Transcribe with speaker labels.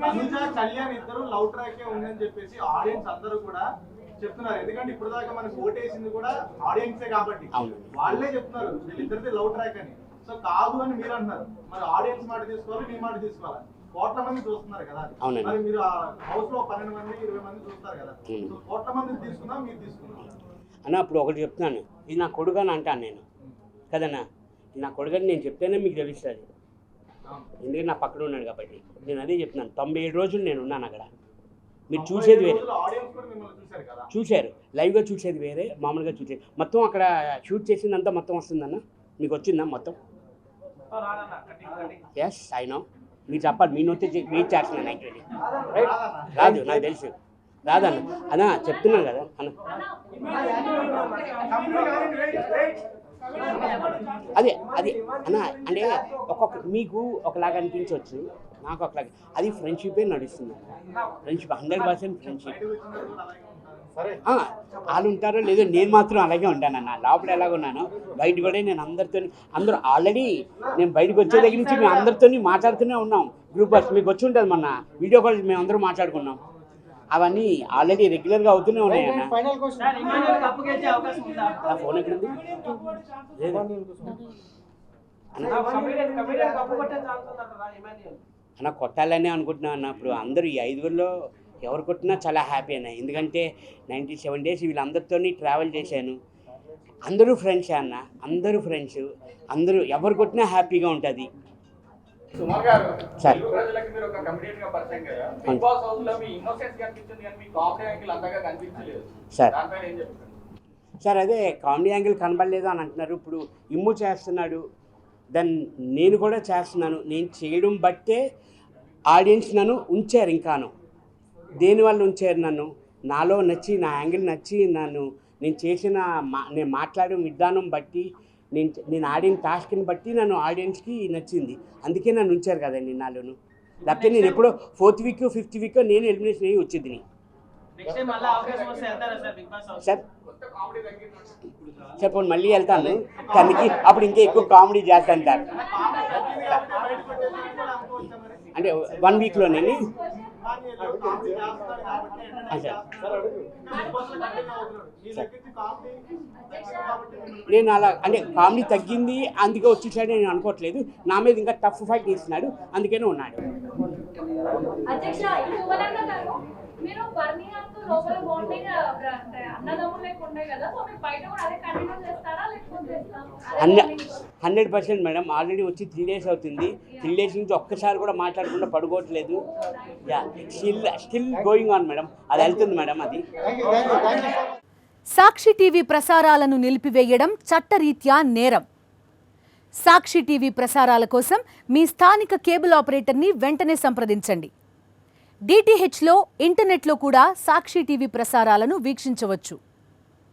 Speaker 1: అనుజ కళ్యాణ్ ఇద్దరు love track ఉందని చెప్పేసి ఆడియన్స్ అందరూ కూడా చెప్తున్నారు. ఎందుకంటే ఇప్పుడు దాకా మనకు ఓటేసింది కూడా ఆడియన్సే కాబట్టి వాళ్ళే చెప్తున్నారు వీళ్ళిద్దరిది లవ్ ట్రాక్ అని. సో కాదు అని మీరు అంటున్నారు. మరి ఆడియన్స్ మాట తీసుకోవాలి, మీ మాట తీసుకోవాలి. కోట్ల మంది చూస్తున్నారు కదా, మరి మీరు హౌస్ లో 12 మంది 20 మంది చూస్తారు కదా, సో కోట్ల మంది తీసుకుందాం, మీరు తీసుకుందాం
Speaker 2: అన్న. అప్పుడు ఒకటి చెప్తున్నాను, ఇది నా కొడుకు అని అంటాను నేను కదన్నా. నా కొడుకని నేను చెప్తేనే మీకు తెలుస్తుంది, ఎందుకంటే నా పక్కన ఉన్నాడు కాబట్టి. నేను అదే చెప్తున్నాను, 97 రోజులు నేను ఉన్నాను అక్కడ. మీరు చూసేది వేరే, చూశారు లైవ్గా చూసేది వేరే, మామూలుగా చూసేది. మొత్తం అక్కడ షూట్ చేసిందంతా మొత్తం వస్తుందన్న, మీకు వచ్చిందా మొత్తం? Yes I know. మీరు చెప్పాలి, మీ నోతే వెయిట్ చేస్తున్నాను యాక్చువల్లీ. రాదు, నాకు తెలుసు రాదన్న. అన్నా చెప్తున్నాను కదా అన్న, అదే అది అన్న. అంటే ఒక్కొక్క మీకు ఒకలాగా అనిపించవచ్చు, నాకు ఒకలాగా. అది ఫ్రెండ్షిపే నడుస్తుంది అన్న. Friendship 100% friendship. వాళ్ళు ఉంటారో లేదో, నేను మాత్రం అలాగే ఉంటానన్న. లోపల ఎలాగున్నానో బయట కూడా నేను అందరూ ఆల్రెడీ నేను బయటకు వచ్చే దగ్గర నుంచి మేము అందరితో మాట్లాడుతూనే ఉన్నాం. గ్రూపర్స్ మీకు వచ్చి ఉంటుంది, మొన్న వీడియో కాల్ మేము అందరూ మాట్లాడుకున్నాం. అవన్నీ ఆల్రెడీ రెగ్యులర్గా అవుతూనే ఉన్నాయి అన్న. నా ఫోన్ ఎక్కడుంది అన్న? కొట్టాలనే అనుకుంటున్నాను అన్న. ఇప్పుడు అందరూ ఈ 5గురిలో ఎవరు కొట్టినా చాలా హ్యాపీ అన్న. ఎందుకంటే 97 days వీళ్ళందరితో ట్రావెల్ చేశాను. అందరూ ఫ్రెండ్సే అన్న, అందరూ ఫ్రెండ్స్. అందరూ ఎవరు కొట్టినా హ్యాపీగా ఉంటుంది.
Speaker 3: సుమార్ గారు తెలుగు ప్రజలకు మీరు ఒక కమెడియన్ గా పరిచయం కదా, బిగ్ బాస్ హౌస్ లో మీ ఇన్నోసెన్స్ కనిపించింది కానీ మీ కామెడీ యాంగిల్ అంతగా కనిపించలేదు
Speaker 2: సార్.
Speaker 3: దానిపైన ఏం చెప్తారు
Speaker 2: సార్? అదే కామెడీ యాంగిల్ కనబడలేదు అని అంటున్నారు. ఇప్పుడు ఇమ్ము చేస్తున్నాడు, దాన్ని నేను కూడా చేస్తున్నాను. నేను చేయడం బట్టే ఆడియన్స్ నన్ను ఉంచారు. ఇంకాను దేనివల్ల ఉంచారు నన్ను? నాలో నచ్చి, నా యాంగిల్ నచ్చి, నేను చేసిన నేను మాట్లాడిన విధానం బట్టి, నేను ఆడిన టాస్క్ని బట్టి నన్ను ఆడియన్స్కి నచ్చింది. అందుకే నన్ను ఉంచారు కదండి నాలోను. లేకపోతే నేను ఎప్పుడో 4th week 5th week నేను ఎలిమినేషన్ అయ్యి వచ్చింది. సార్ చెప్పండి, మళ్ళీ వెళ్తాను తనకి, అప్పుడు ఇంకా ఎక్కువ కామెడీ చేస్తాను సార్. అంటే 1 weekలోనే నేను అలా అంటే కామెడీ తగ్గింది అందుకే వచ్చేసాడు నేను అనుకోవట్లేదు. నా మీద ఇంకా టఫ్ ఫైట్ తీస్తున్నాడు, అందుకనే ఉన్నాడు.
Speaker 1: మీరు
Speaker 2: 100% మేడం. ఆల్రెడీ వచ్చి 3 days అవుతుంది. 3 days నుంచి ఒక్కసారి కూడా మాట్లాడకుండా పడుకోవట్లేదు. Still going on madam. అది వెళ్తుంది మేడం. అది
Speaker 4: సాక్షి టీవీ ప్రసారాలను నిలిపివేయడం చట్టరీత్యా నేరం. సాక్షి టీవీ ప్రసారాల కోసం మీ స్థానిక కేబుల్ ఆపరేటర్ని వెంటనే సంప్రదించండి. DTHలో ఇంటర్నెట్లో కూడా సాక్షి టీవీ ప్రసారాలను వీక్షించవచ్చు.